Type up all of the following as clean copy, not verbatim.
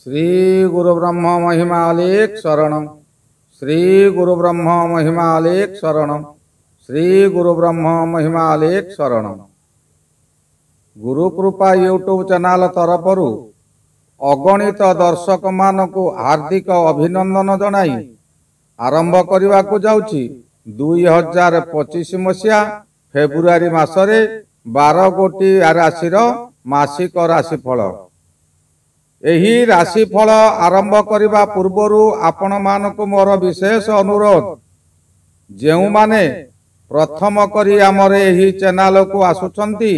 श्री गुरु ब्रह्म महिमालेख शरणम। श्री गुरु ब्रह्म महिमालेख शरणम। श्री गुरु ब्रह्म महिमालेख शरणम। गुरु कृपा यूट्यूब चैनल तरफरु अगणित दर्शक मानकु हार्दिक अभिनंदन जनाई आरंभ करने को जाउछि 2025 मसीहा फेब्रुआरी मासरे 12 गोटी राशि मासिक राशिफल। एही राशिफल आरंभ करने पूर्वरु आपण मानकु मोर विशेष अनुरोध, जेउ माने प्रथम करी आमर एही चैनल को आसुचंती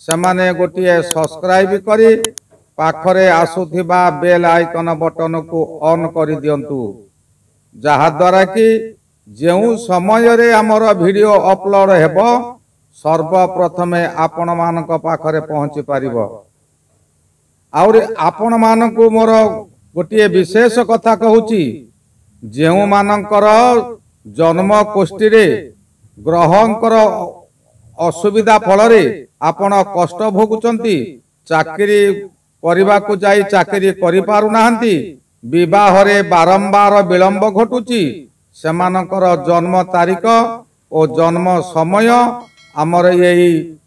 सेमाने गोटिए सब्सक्राइब करी पाखरे आसुथिबा बेल आइकन बटन को ऑन करी दियंतु, जहा द्वारा कि जेउ समय रे आमर वीडियो अपलोड हेबो सर्वप्रथमे आपण मानक पाखरे पहुंची पारिबो। और आपण मानकु मोर गोटिए विशेष कथा कहूची, जेउ मानकर जन्म कोष्ठी रे ग्रहंकर असुविधा फल रे आपण कष्ट भोगुचंती, चाकरी करबा को जाई चाकरी करि पारु नाहंती, विवाह रे बारंबार विलंब घटुची, सेमानकर जन्म तारीख और जन्म समय आमर यही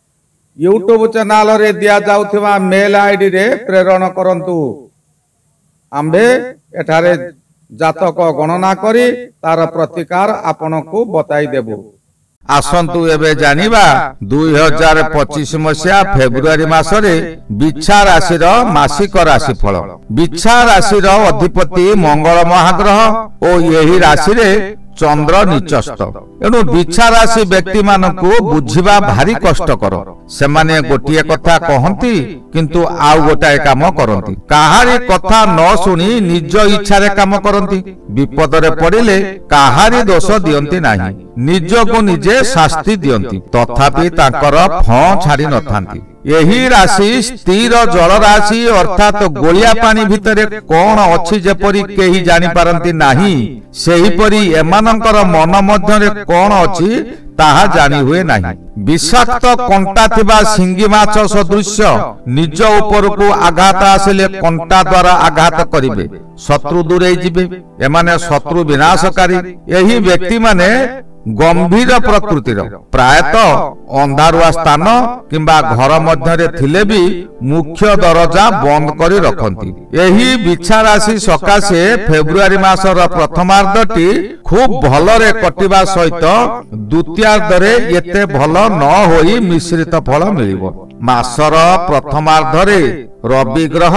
यूट्यूब चैनल रे दिया जाउथिबा मेल आईडी रे प्रेरण करंतु। आंबे एठारे जातक गणना करी तार प्रतिकार आपन को बताई देबु। आसंतु एबे जानिबा 2025 मसीहा फेब्रुआरी मासरे बिच्छा राशि मासिक राशिफल। बिच्छा राशि अधिपति मंगल महाग्रह और यही राशि रे चंद्र निचस्त। एणु बिच्छा राशि व्यक्ति मानकु बुझिबा भारी कष्टकर। सेमाने गोटिए कथा कहंती किंतु आउ गोटाए काम करंती, काहारी कथा न सुनी निज इच्छा रे काम करंती, विपद रे पड़िले काहारी दोष दियंती नाही, निज को निजे शास्ति दियंती, तथापि तांकर फं छाड़ी नथांती। यही राशि स्थिर जल राशि अर्थात गोलिया पानी भितरे कौन अछि जेपरि केही जानि पारंती नाही, सेही परि एमानंकर मन मध्यरे कौन अछि ताहा जानि हुए नाही। विषाक्त कंटा थिबा सिंगी माछ सदृश निज ऊपर को आघात आसिले कंटा द्वारा आघात करिवे, शत्रु दूरे जिवे, एमाने शत्रु विनाशकारी। यही व्यक्ति माने गंभीर प्रकृतिर, प्रायतः अंधारुआ स्थान किंबा घर मध्यरे थिले भी मुख्य दरजा बंद करी रखंती। यही बिच्छा राशि सकाशे फेब्रुआरी मासर प्रथमार्धटी खूब भलरे कटिबा सहित द्वितीयार्धरे एते भल न होई मिश्रित फल मिलिबो। मासर प्रथमार्धरे रवि ग्रह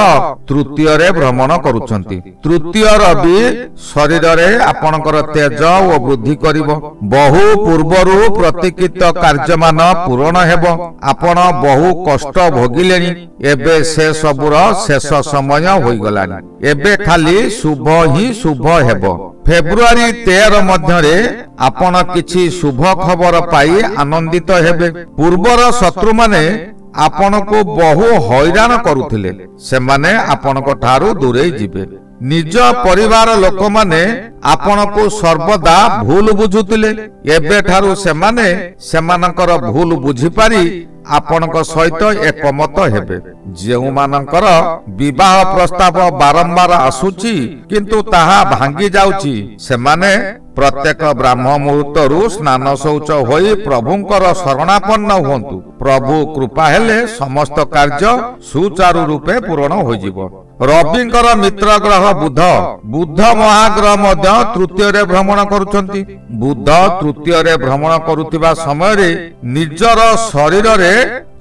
तृतीय रे भ्रमण करुछंती। तृतीय रवि शरीर रे आपनकर तेज और वृद्धि करिवो। बहु पूर्वरु प्रतिकृत कार्यमान पूर्ण हेबो। आपण बहु कष्ट भोगिलेनी, एबे से सबुर शेष समय होई गलानी, एबे खाली शुभ ही शुभ हेबो। फेब्रुआरी 13 मध्यरे आपण किछि शुभ खबर पाई आनंदित हेबे। पूर्वर शत्रु माने आपण को बहु हैरान करुथिले, सेमाने आपण को ठारू दूरे जिबे। निज परिवार लोक माने आपण को सर्वदा भूल बुझुथिले, एबे ठारू सेमाने सेमानकर भूल बुझी पारी आपनक सहित एकमत हेबे। जेउ मानकर विवाह प्रस्ताव बारंबार आसुची किंतु ताहा भांगी जाउची, सेमाने प्रत्येक ब्राह्म मुहूर्तरु स्नान शौच होई प्रभुंकर शरणापन्न हुंतु। प्रभु कृपा हेले समस्त कार्य सुचारु रूपे पूर्ण होइजिवो। रविंकर मित्र ग्रह बुध, बुध महाग्रह मध्य तृतीय रे भ्रमण करुछंती। बुध तृतीय रे भ्रमण करुथिबा समय रे निजर शरीर रे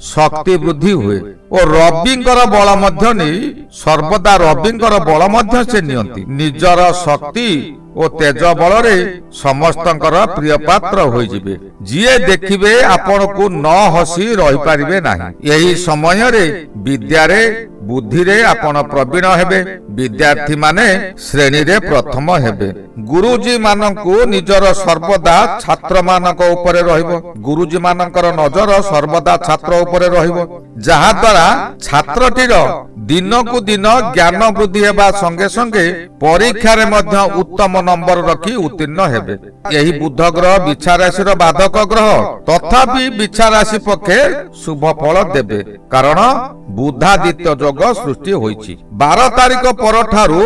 शक्ति वृद्धि हुए और रविंकर बल मध्य नहीं, सर्वदा रविंकर बल मध्य से नियंती। निजर शक्ति और तेज बल रे समस्तंकर प्रिय पात्र होई जिवे। जिए देखिबे आपण को न हसी रहि पारिबे नाही। यही समय रे विद्या रे बुद्धि रे आपण प्रवीण हेबे। विद्यार्थी माने श्रेणी रे प्रथम हेबे। गुरुजी मानकु निजर सर्वदा छात्र मानक ऊपर रहिबो। गुरुजी मानकर नजर सर्वदा छात्र ऊपर रहिबो, जहा द्वारा छात्रटीर ଦିନକୁ ଦିନ ଜ୍ଞାନ ବୃଦ୍ଧି ହେବା ସଙ୍ଗେ ସଙ୍ଗେ ପରୀକ୍ଷାରେ ମଧ୍ୟ ଉତ୍ତମ ନମ୍ବର ରଖି ଉତ୍ତୀର୍ଣ୍ଣ ହେବେ। ଏହି ବୁଧ ଗ୍ରହ ବିଛା ରାଶିର ବାଧକ ଗ୍ରହ, ତଥାପି ବିଛା ରାଶି ପକ୍ଷେ ଶୁଭ ଫଳ ଦେବେ, କାରଣ ବୁଧାଦିତ୍ୟ ଯୋଗ ସୃଷ୍ଟି ହୋଇଛି। 12 ତାରିଖ ପରଠାରୁ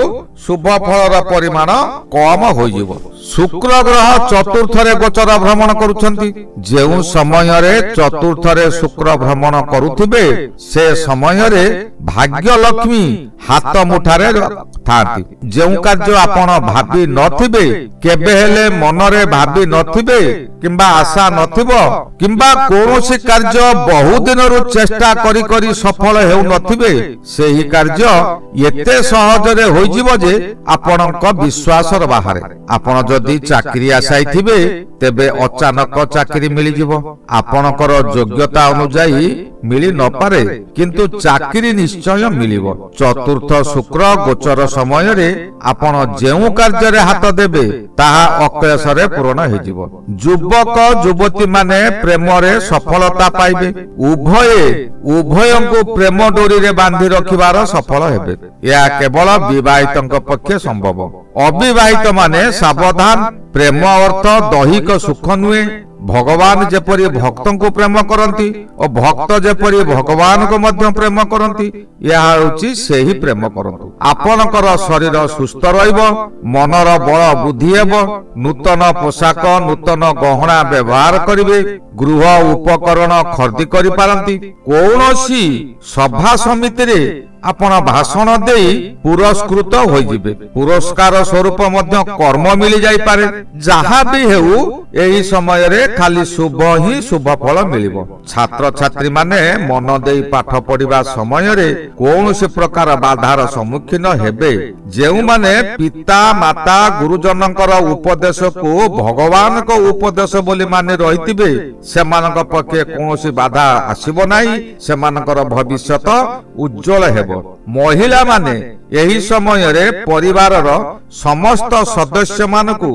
ଶୁଭ ଫଳର ପରିମାଣ କମ ହୋଇଯିବ। ଶୁକ୍ର ଗ୍ରହ ଚତୁର୍ଥରେ ଗୋଚର ଭ୍ରମଣ କରୁଛନ୍ତି। ଯେଉଁ ସମୟରେ ଚତୁର୍ଥରେ ଶୁକ୍ର ଭ୍ରମଣ କରୁଥିବେ ସେ ସମୟରେ ଭାଗ୍ୟଲକ୍ଷ୍ମୀ ହାତ ମୁଠାରେ ଥାନ୍ତି। ଯେଉଁ କାର୍ଯ୍ୟ ଆପଣ ଭାବି ନଥିବେ, କେବେ ହେଲେ ମନରେ ଭାବି ନଥିବେ କିମ୍ବା ଆଶା ନଥିବ, କିମ୍ବା କୌଣସି କାର୍ଯ୍ୟ ବହୁ ଦିନରୁ ଚେଷ୍ଟା କରି କରି ସଫଳ ହେଉନଥିବେ, ସେହି କାର୍ଯ୍ୟ ଏତେ ସହଜରେ ହୋଇଯିବ ଯେ ଆପଣଙ୍କ ବିଶ୍ୱାସର ବାହାରେ। ଆପଣ ଯଦି ଚାକିରି ଆଶାୟୀ ଥିବେ ତେବେ ଅଚାନକ ଚାକିରି ମିଳିଯିବ। ଆପଣଙ୍କର ଯୋଗ୍ୟତା ଅନୁଯାୟୀ ମିଳି ନପାରେ, କିନ୍ତୁ ଚାକିରି ନିଶ୍ଚୟ ମିଳିବ। ଚତୁର୍ଥ ଶୁକ୍ର ଗୋଚର ସମୟରେ ଆପଣ ଯେଉଁ କାର୍ଯ୍ୟରେ ହାତ ଦେବେ ତାହା ଅକ୍ଲେଶରେ ପୂରଣ ହୋଇଯିବ। ଯୁବକ ଯୁବତୀ ମାନେ ପ୍ରେମରେ ସଫଳତା ପାଇବେ। ଉଭୟଙ୍କୁ ପ୍ରେମ ଡୋରିରେ ବାନ୍ଧି ରଖିବାର ସଫଳ ହେବେ। ଏହା କେବଳ ବିବାହିତଙ୍କ ପକ୍ଷେ ସମ୍ଭବ। ଅବିବାହିତ ମାନେ ସାବଧାନ। ପ୍ରେମ ଅର୍ଥ ଦୈହିକ ସୁଖ ନୁହେଁ। ଭଗବାନ ଯେପରି ଭକ୍ତଙ୍କୁ ପ୍ରେମ କରନ୍ତି ଓ ଭକ୍ତ ଯେପରି ଭଗବାନଙ୍କୁ ମଧ୍ୟ ପ୍ରେମ କରନ୍ତି, ଏହା ହେଉଛି ସେହି ପ୍ରେମ କରନ୍ତୁ। ଆପଣଙ୍କର ଶରୀର ସୁସ୍ଥ ରହିବ, ମନର ବଳ ବୃଦ୍ଧି ହେବ, ନୂତନ ପୋଷାକ ନୂତନ ଗହଣା ବ୍ୟବହାର କରିବେ, ଗୃହ ଉପକରଣ ଖରିଦି କରିପାରନ୍ତି। କୌଣସି ସଭା ସମିତିରେ ଆପଣ ଭାଷଣ ଦେଇ ପୁରସ୍କୃତ ହୋଇଯିବେ। ପୁରସ୍କାର ସ୍ୱରୂପ ମଧ୍ୟ କର୍ମ ମିଳି ଯାଇପାରେ। ଯାହା ବି ହେଉ, ଏହି ସମୟରେ ଖାଲି ଶୁଭ ହିଁ ଶୁଭ ଫଳ ମିଳିବ। ଛାତ୍ରଛାତ୍ରୀ ମାନେ ମନ ଦେଇ ପାଠ ପଢିବା ସମୟରେ କୌଣସି ପ୍ରକାର ବାଧାର ସମ୍ମୁଖୀନ ହେବେ। ଯେଉଁମାନେ ପିତା ମାତା ଗୁରୁଜନଙ୍କର ଉପଦେଶକୁ ଭଗବାନଙ୍କ ଉପଦେଶ ବୋଲି ମାନି ରହିଥିବେ, ସେମାନଙ୍କ ପକ୍ଷେ କୌଣସି ବାଧା ଆସିବ ନାହିଁ। ସେମାନଙ୍କର ଭବିଷ୍ୟତ ଉଜ୍ଜଳ ହେବ। ମହିଳାମାନେ ଏହି ସମୟରେ ପରିବାରର ସମସ୍ତ ସଦସ୍ୟମାନଙ୍କୁ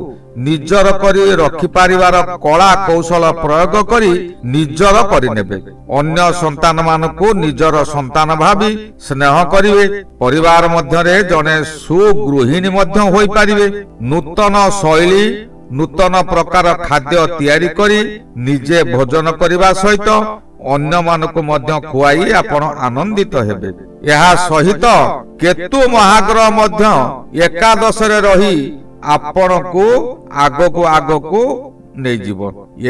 ନିଜର କରି ରଖିପାରିବାର କଳା କୌଶଳ ପ୍ରୟୋଗ କରି ନିଜର କରିନେବେ। ଅନ୍ୟ ସନ୍ତାନ ମାନଙ୍କୁ ନିଜର ସନ୍ତାନ ଭାବି ସ୍ନେହ କରିବେ। ପରିବାର ମଧ୍ୟରେ ଜଣେ ସୁଗୃହିଣୀ ମଧ୍ୟ ହୋଇପାରିବେ। ନୂତନ ଶୈଳୀ ନୂତନ ପ୍ରକାର ଖାଦ୍ୟ ତିଆରି କରି ନିଜେ ଭୋଜନ କରିବା ସହିତ ଅନ୍ୟମାନଙ୍କୁ ମଧ୍ୟ ଖୁଆଇ ଆପଣ ଆନନ୍ଦିତ ହେବେ। ଏହା ସହିତ କେତୁ ମହାଗ୍ରହ ମଧ୍ୟ ଏକାଦଶରେ ରହି ଆପଣଙ୍କୁ ଆଗକୁ ନେଇଯିବ।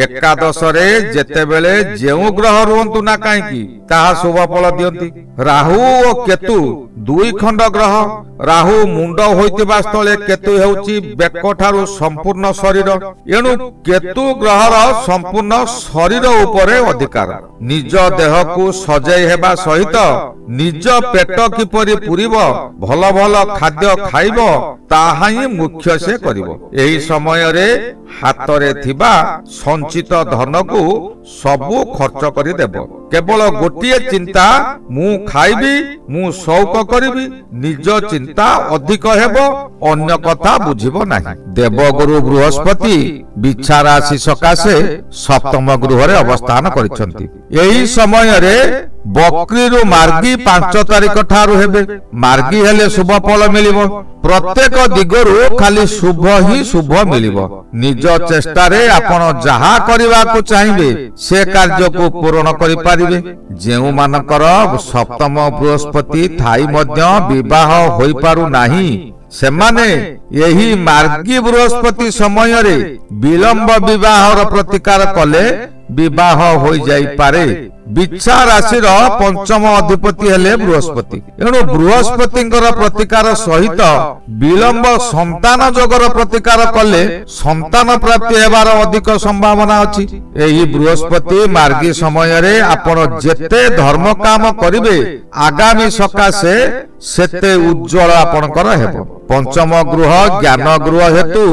ଏକାଦଶରେ ଯେତେବେଳେ ଯେଉଁ ଗ୍ରହ ରୁହନ୍ତୁ ନା କାହିଁକି ତାହା ଶୁଭ ଫଳ ଦିଅନ୍ତି। ରାହୁ ଓ କେତୁ ଦୁଇ ଖଣ୍ଡ ଗ୍ରହ। ରାହୁ ମୁଣ୍ଡ ହୋଇଥିବା ସ୍ଥଳେ କେତୁ ହେଉଛି ବେକଠାରୁ ସମ୍ପୂର୍ଣ୍ଣ ଶରୀର। ଏଣୁ କେତୁ ଗ୍ରହର ସମ୍ପୂର୍ଣ୍ଣ ଶରୀର ଉପରେ ଅଧିକାର। ନିଜ ଦେହକୁ ସଜେଇ ହେବା ସହିତ ନିଜ ପେଟ କିପରି ପୂରିବ, ଭଲ ଭଲ ଖାଦ୍ୟ ଖାଇବ, ତାହା ହିଁ ମୁଖ୍ୟ ସେ କରିବ। ଏହି ସମୟରେ ହାତରେ ଥିବା ସଞ୍ଚିତ ଧନକୁ ସବୁ ଖର୍ଚ୍ଚ କରିଦେବ। କେବଳ ଗୋଟିଏ ଚିନ୍ତା, ମୁଁ ଖାଇବି, ମୁଁ ଶୌଚ କରିବି। ନିଜ ଚିନ୍ତା ଅଧିକ ହେବ, ଅନ୍ୟ କଥା ବୁଝିବ ନାହିଁ। ଦେବଗୁରୁ ବୃହସ୍ପତି ବିଛା ରାଶି ସକାଶେ ସପ୍ତମ ଗୃହରେ ଅବସ୍ଥାନ କରିଛନ୍ତି। ଏହି ସମୟରେ ବକ୍ରୀରୁ ମାର୍ଗୀ 5 ତାରିଖ ଠାରୁ ହେବେ। ମାର୍ଗୀ ହେଲେ ଶୁଭ ଫଳ ମିଳିବ। ପ୍ରତ୍ୟେକ ଦିଗରୁ ଖାଲି ଶୁଭ ହିଁ ଶୁଭ ମିଳିବ। ନିଜ ଚେଷ୍ଟାରେ ଆପଣ ଯାହା କରିବାକୁ ଚାହିଁବେ ସେ କାର୍ଯ୍ୟକୁ ପୂରଣ କରିପାରିବେ। ଯେଉଁମାନଙ୍କର ସପ୍ତମ ବୃହସ୍ପତି ଥାଇ ମଧ୍ୟ ବିବାହ ହୋଇପାରୁନାହିଁ, ସେମାନେ ଏହି ମାର୍ଗୀ ବୃହସ୍ପତି ସମୟରେ ବିଳମ୍ବ ବିବାହର ପ୍ରତିକାର କଲେ ବିବାହ ହୋଇଯାଇପାରେ। ବିଛା ରାଶିର ପଞ୍ଚମ ଅଧିପତି ହେଲେ ବୃହସ୍ପତି। ଏଣୁ ବୃହସ୍ପତିଙ୍କର ପ୍ରତିକାର ସହିତ ବିଳମ୍ବ ସନ୍ତାନ ଯୋଗର ପ୍ରତିକାର କଲେ ସନ୍ତାନ ପ୍ରାପ୍ତି ହେବାର ଅଧିକ ସମ୍ଭାବନା ଅଛି। ଏହି ବୃହସ୍ପତି ମାର୍ଗୀ ସମୟରେ ଆପଣ ଯେତେ ଧର୍ମ କାମ କରିବେ ଆଗାମୀ ସକାଶେ ସେତେ ଉଜ୍ଜଳ ଆପଣଙ୍କର ହେବ। ପଞ୍ଚମ ଗୃହ ଜ୍ଞାନ ଗୃହ ହେତୁ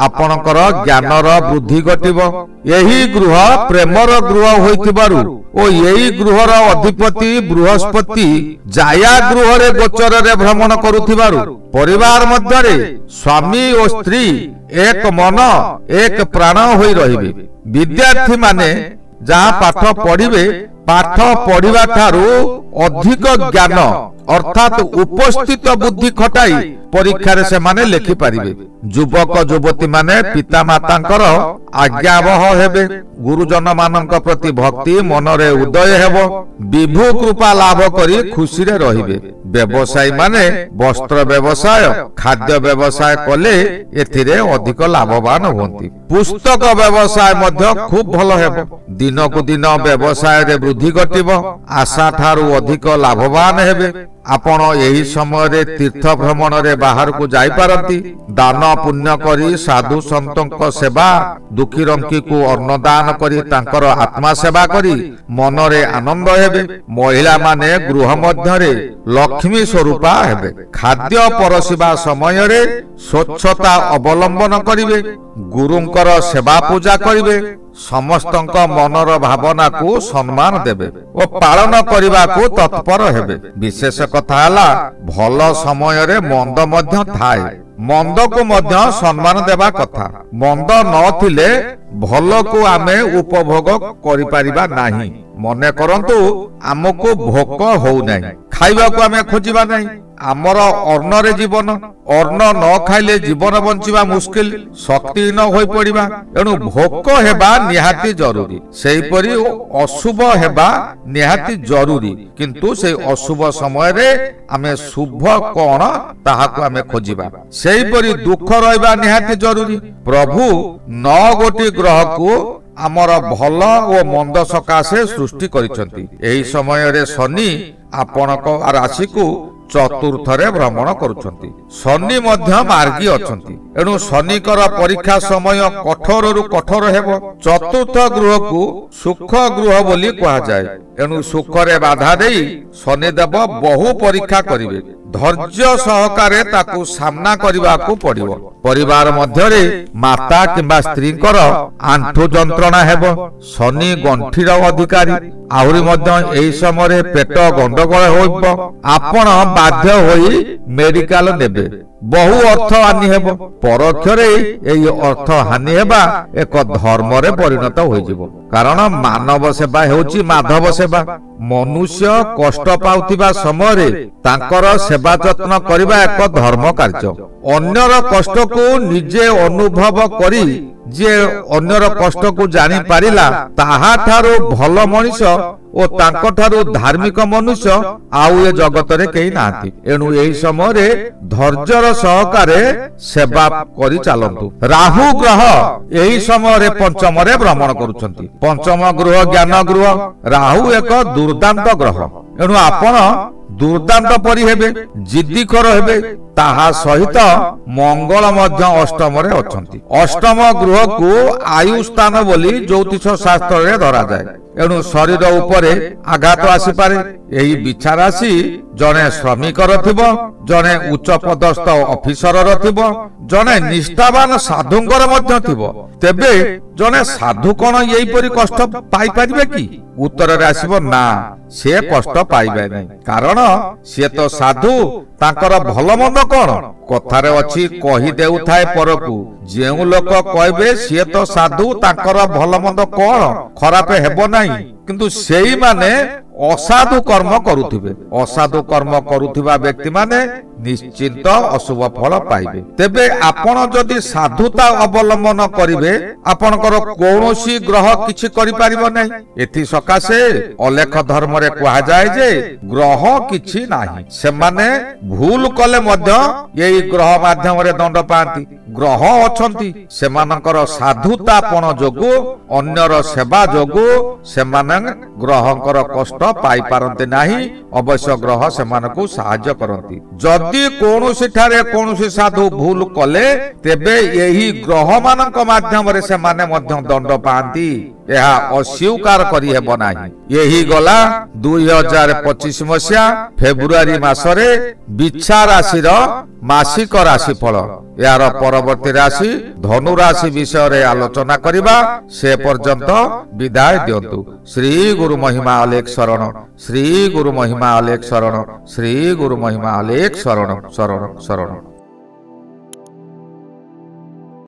ଆପଣଙ୍କର ଜ୍ଞାନର ବୃଦ୍ଧି ଘଟିବ। ଏହି ଗୃହ ପ୍ରେମର ଗୃହ ହୋଇଥିବାରୁ ଓ ଏହି ଗୃହର ଅଧିପତି ବୃହସ୍ପତି ଜାୟା ଗୃହରେ ଗୋଚରରେ ଭ୍ରମଣ କରୁଥିବାରୁ ପରିବାର ମଧ୍ୟରେ ସ୍ୱାମୀ ଓ ସ୍ତ୍ରୀ ଏକ ମନ ଏକ ପ୍ରାଣ ହୋଇ ରହିବେ। ବିଦ୍ୟାର୍ଥୀ ମାନେ ଯାହା ପାଠ ପଢିବେ, ପାଠ ପଢିବା ଠାରୁ ଅଧିକ ଜ୍ଞାନ ଅର୍ଥାତ୍ ଉପସ୍ଥିତ ବୁଦ୍ଧି ଖଟାଇ ପରୀକ୍ଷାରେ ସେମାନେ ଲେଖିପାରିବେ। ଯୁବକ ଯୁବତୀ ମାନେ ପିତାମାତାଙ୍କର ଆଜ୍ଞାବହ ହେବେ। ଗୁରୁଜନ ମାନଙ୍କ ପ୍ରତି ଭକ୍ତି ମନରେ ଉଦୟ ହେବ। ବିଭୁ କୃପା ଲାଭ କରି ଖୁସିରେ ରହିବେ। ବ୍ୟବସାୟୀ ମାନେ ବସ୍ତ୍ର ବ୍ୟବସାୟ ଖାଦ୍ୟ ବ୍ୟବସାୟ କଲେ ଏଥିରେ ଅଧିକ ଲାଭବାନ ହୁଅନ୍ତି। ପୁସ୍ତକ ବ୍ୟବସାୟ ମଧ୍ୟ ଖୁବ୍ ଭଲ ହେବ। ଦିନକୁ ଦିନ ବ୍ୟବସାୟରେ ବୃଦ୍ଧି ଘଟିବ। ଆଶା ଠାରୁ ଅଧିକ ଲାଭବାନ ହେବେ। ଆପଣ ଏହି ସମୟରେ ତୀର୍ଥ ଭ୍ରମଣରେ ବାହାରକୁ ଯାଇପାରନ୍ତି। ଦାନ ପୁଣ୍ୟ କରି ସାଧୁ ସନ୍ତଙ୍କ ସେବା, ଦୁଃଖୀ ରଙ୍କିକୁ ଅନ୍ନଦାନ କରି ତାଙ୍କର ଆତ୍ମା ସେବା କରି ମନରେ ଆନନ୍ଦ ହେବେ। ମହିଳାମାନେ ଗୃହ ମଧ୍ୟରେ ଲକ୍ଷ୍ମୀ ସ୍ୱରୂପା ହେବେ। ଖାଦ୍ୟ ପରସିବା ସମୟରେ ସ୍ୱଚ୍ଛତା ଅବଲମ୍ବନ କରିବେ। ଗୁରୁଙ୍କର ସେବା ପୂଜା କରିବେ। ସମସ୍ତଙ୍କ ମନର ଭାବନାକୁ ସମ୍ମାନ ଦେବେ ଓ ପାଳନ କରିବାକୁ ତତ୍ପର ହେବେ। ବିଶେଷ କଥା ହେଲା, ଭଲ ସମୟରେ ମନ୍ଦ ମଧ୍ୟ ଥାଏ। ମନ୍ଦକୁ ମଧ୍ୟ ସମ୍ମାନ ଦେବା କଥା। ମନ୍ଦ ନଥିଲେ ଭଲକୁ ଆମେ ଉପଭୋଗ କରିପାରିବା ନାହିଁ। ମନେ କରନ୍ତୁ, ଆମକୁ ଭୋକ ହଉନାହିଁ, ଖାଇବାକୁ ଆମେ ଖୋଜିବା ନାହିଁ। ଆମର ଅନ୍ନରେ ଜୀବନ। ଅନ୍ନ ନ ଖାଇଲେ ଜୀବନ ବଞ୍ଚିବା ମୁସ୍କିଲ, ଶକ୍ତିହୀନ ହୋଇ ପଡିବା। ଏଣୁ ଭୋକ ହେବା ନିହାତି ଜରୁରୀ। ସେହିପରି ଅଶୁଭ ହେବା ନିହାତି ଜରୁରୀ। କିନ୍ତୁ ସେଇ ଅଶୁଭ ସମୟରେ ଆମେ ଶୁଭ କଣ ତାହାକୁ ଆମେ ଖୋଜିବା। ସେହିପରି ଦୁଃଖ ରହିବା ନିହାତି ଜରୁରୀ। ପ୍ରଭୁ 9 ଗୋଟି ଗ୍ରହକୁ ଆମର ଭଲ ଓ ମନ୍ଦ ସକାଶେ ସୃଷ୍ଟି କରିଛନ୍ତି। ଏହି ସମୟରେ ଶନି ଆପଣଙ୍କ ରାଶିକୁ ଚତୁର୍ଥରେ ଭ୍ରମଣ କରୁଛନ୍ତି। ଶନି ମଧ୍ୟ ମାର୍ଗୀ ଅଛନ୍ତି। ଏଣୁ ଶନିଙ୍କର ପରୀକ୍ଷା ସମୟ କଠୋରରୁ କଠୋର ହେବ। ଚତୁର୍ଥ ଗୃହକୁ ସୁଖ ଗୃହ ବୋଲି କୁହାଯାଏ। ଏଣୁ ସୁଖରେ ବାଧା ଦେଇ ଶନିଦେବ ବହୁ ପରୀକ୍ଷା କରିବେ। ଧୈର୍ଯ୍ୟ ସହକାରେ ତାକୁ ସାମ୍ନା କରିବାକୁ ପଡିବ। ପରିବାର ମଧ୍ୟରେ ମାତା କିମ୍ବା ସ୍ତ୍ରୀଙ୍କର ଆଣ୍ଠୁ ଯନ୍ତ୍ରଣା ହେବ। ଶନି ଗଣ୍ଠିର ଅଧିକାରୀ। ଆହୁରି ମଧ୍ୟ ଏହି ସମୟରେ ପେଟ ଗଣ୍ଡଗୋଳ ହେବ। ଆପଣ ବାଧ୍ୟ ହୋଇ ମେଡିକାଲ ନେବେ। ବହୁ ଅର୍ଥ ହାନି ହେବ। ପରୋକ୍ଷରେ ଏହି ଅର୍ଥ ହାନି ହେବା ଏକ ଧର୍ମରେ ପରିଣତ ହୋଇଯିବ। କାରଣ ମାନବ ସେବା ହେଉଛି ମାଧବ ସେବା। ମନୁଷ୍ୟ କଷ୍ଟ ପାଉଥିବା ସମୟରେ ତାଙ୍କର ସେବା ଯତ୍ନ କରିବା ଏକ ଧର୍ମ କାର୍ଯ୍ୟ। ଅନ୍ୟର କଷ୍ଟକୁ ନିଜେ ଅନୁଭବ କରି ଯିଏ ଅନ୍ୟର କଷ୍ଟକୁ ଜାଣିପାରିଲା, ତାହାଠାରୁ ଭଲ ମଣିଷ ଓ ତାଙ୍କଠାରୁ ଧାର୍ମିକ ମନୁଷ୍ୟ ଆଉ ଏ ଜଗତରେ କେହି ନାହାନ୍ତି। ଏଣୁ ଏହି ସମୟରେ ଧୈର୍ଯ୍ୟର ସହକାରେ ସେବା କରି ଚାଲନ୍ତୁ। ରାହୁ ଗ୍ରହ ଏହି ସମୟରେ ପଞ୍ଚମରେ ଭ୍ରମଣ କରୁଛନ୍ତି। ପଞ୍ଚମ ଗୃହ ଜ୍ଞାନ ଗୃହ। ରାହୁ ଏକ ଦୁର୍ଦାନ୍ତ ଗ୍ରହ। ଏଣୁ ଆପଣ ଦୁର୍ଦାନ୍ତ ପରି ହେବେ, ଜିଦ୍ଦିଖୋର ହେବେ। ତାହା ସହିତ ମଙ୍ଗଳ ମଧ୍ୟ ଅଷ୍ଟମରେ ଅଛନ୍ତି। ଅଷ୍ଟମ ଗୃହକୁ ଆୟୁ ସ୍ଥାନ ବୋଲି ଜ୍ୟୋତିଷ ଶାସ୍ତ୍ରରେ ଧରାଯାଏ। ଏଣୁ ଶରୀର ଉପରେ ଆଘାତ ଆସିପାରେ। ଏହି ବିଛା ରାଶି ଜଣେ ଶ୍ରମିକର ଥିବ, ଜଣେ ଉଚ୍ଚ ପଦସ୍ଥ ଅଫିସରର ଥିବ, ଜଣେ ନିଷ୍ଠାବାନ ସାଧୁଙ୍କର ମଧ୍ୟ ଥିବ। ତେବେ ଜଣେ ସାଧୁ କଣ ଏହିପରି କଷ୍ଟ ପାଇପାରିବେ କି? ଉତ୍ତରରେ ଆସିବ ନା, ସେ କଷ୍ଟ ପାଇବେ ନାହିଁ। କାରଣ ସିଏ ତ ସାଧୁ। ତାଙ୍କର ଭଲ ମନ୍ଦ କଣ? କଥାରେ ଅଛି, କହି ଦେଉଥାଏ ପରକୁ। ଯେଉଁ ଲୋକ କହିବେ ସିଏ ତ ସାଧୁ, ତାଙ୍କର ଭଲ ମନ୍ଦ କଣ ଖରାପ ହେବ ନାହିଁ। କିନ୍ତୁ ସେଇମାନେ ଅସାଧୁ କର୍ମ କରୁଥିବେ। ଅସାଧୁ କର୍ମ କରୁଥିବା ବ୍ୟକ୍ତିମାନେ ନିଶ୍ଚିନ୍ତ ଅଶୁଭ ଫଳ ପାଇବେ। ତେବେ ଆପଣ ଯଦି ସାଧୁତା ଅବଲମ୍ବନ କରିବେ, ଆପଣଙ୍କର କୌଣସି ଗ୍ରହ କିଛି କରିପାରିବ ନାହିଁ। ଏଥି ସକାଶେ ଅଲେଖ ଧର୍ମରେ କୁହାଯାଏ ଯେ ଗ୍ରହ କିଛି ନାହିଁ। ସେମାନେ ଭୁଲ କଲେ ମଧ୍ୟ ଏହି ଗ୍ରହ ମାଧ୍ୟମରେ ଦଣ୍ଡ ପାଆନ୍ତି। ଗ୍ରହ ଅଛନ୍ତି। ସେମାନଙ୍କର ସାଧୁତାପଣ ଯୋଗୁ, ଅନ୍ୟର ସେବା ଯୋଗୁ ସେମାନେ ଗ୍ରହଙ୍କର କଷ୍ଟ ପାଇପାରନ୍ତି ନାହିଁ। ଅବଶ୍ୟ ଗ୍ରହ ସେମାନଙ୍କୁ ସାହାଯ୍ୟ କରନ୍ତି। ଯଦି କୌଣସି ଠାରେ କୌଣସି ସାଧୁ ଭୁଲ କଲେ, ତେବେ ଏହି ଗ୍ରହ ମାନଙ୍କ ମାଧ୍ୟମରେ ସେମାନେ ମଧ୍ୟ ଦଣ୍ଡ ପାଆନ୍ତି। ଏହା ଅସ୍ୱୀକାର କରିହେବ ନାହିଁ। ଏହି ଗଲା 2025 ମସିହା ଫେବୃଆରୀ ମାସରେ ବିଛା ରାଶିର ମାସିକ ରାଶିଫଳ। ଏହାର ପରବର୍ତ୍ତୀ ରାଶି ଧନୁ ରାଶି ବିଷୟରେ ଆଲୋଚନା କରିବା। ସେ ପର୍ଯ୍ୟନ୍ତ ବିଦାୟ ଦିଅନ୍ତୁ। ଶ୍ରୀ ଗୁରୁ ମହିମା ଅଲେଖ ଶରଣ। ଶ୍ରୀ ଗୁରୁ ମହିମା ଅଲେଖ ଶରଣ। ଶ୍ରୀ ଗୁରୁ ମହିମା ଅଲେଖ ଶରଣ ଶରଣ ଶରଣ।